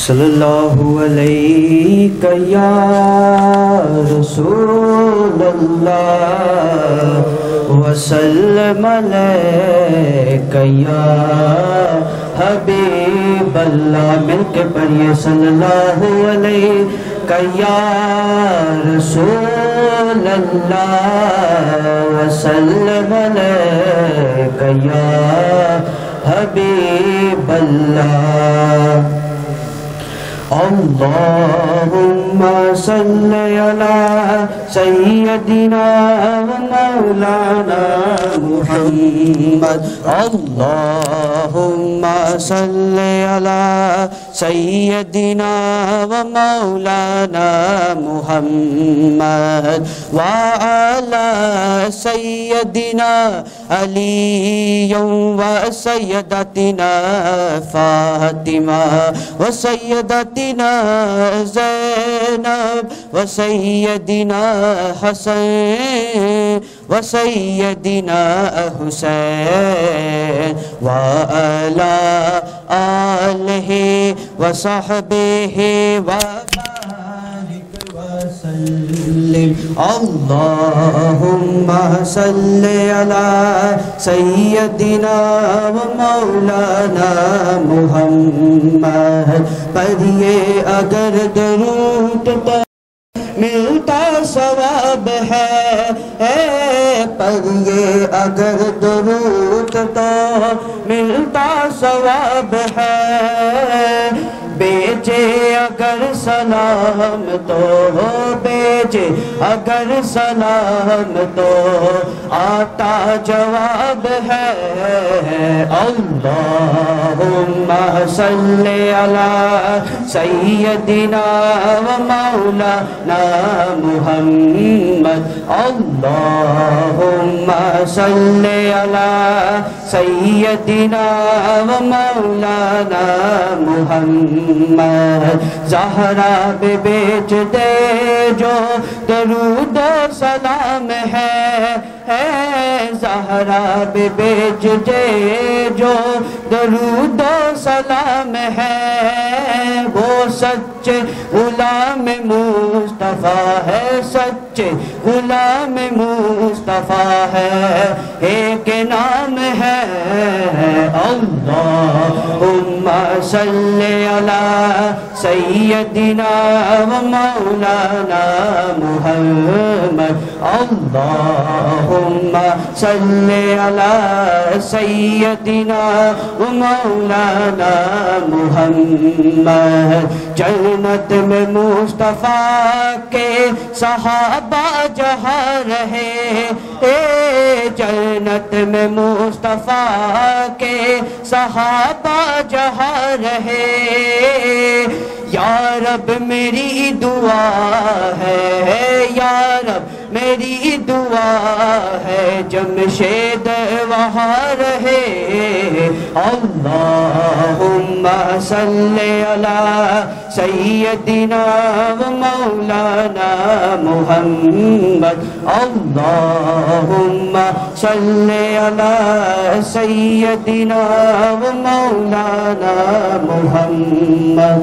صلی اللہ علیہ یا رسول اللہ وسلم علیک یا حبیب اللہ. مل کے پڑھیے صلی اللہ علیہ یا رسول اللہ وسلم علیک یا حبیب اللہ. اللہم صلی علی سیدنا و مولانا محمد. اللہم صلی علی سیدنا و مولانا محمد وعلی سیدنا علی و سیدتنا فاطمہ و سیدتنا زینب و سیدنا حسن و سیدنا حسین وعلی آلہ و صحبہ وبارک وسلم. اللہم صلی علی سیدنا و مولانا محمد. پڑھیے اگر درود تو ملتا ثواب ہے، پڑھیے اگر درود تو ملتا ثواب ہے، بیجے اگر سلام تو بیجے اگر سلام تو آتا جواب ہے. اللہم صلی علی سیدنا و مولانا محمد. اللہم صلی علی سیدنا و مولانا محمد. زہرا پہ بیچ دے جو درود و سلام ہے، زہرا پہ بیچ دے جو درود و سلام ہے، وہ سچے غلام مصطفیٰ ہے، سچے غلام مصطفیٰ ہے، ایک نام ہے. اللہم صلی علی سیدنا و مولانا محمد. اللہم صلی علی سیدنا و مولانا محمد. جنت میں مصطفیٰ کے صحابہ جہاں رہے، جنت میں مصطفیٰ کے صحابہ جہاں رہے، یا رب میری دعا ہے، یا رب میری دعا ہے جمشید وہاں رہے. اللہم صلی علی سیدنا و مولانا محمد. اللہم صلی علی سیدنا و مولانا محمد.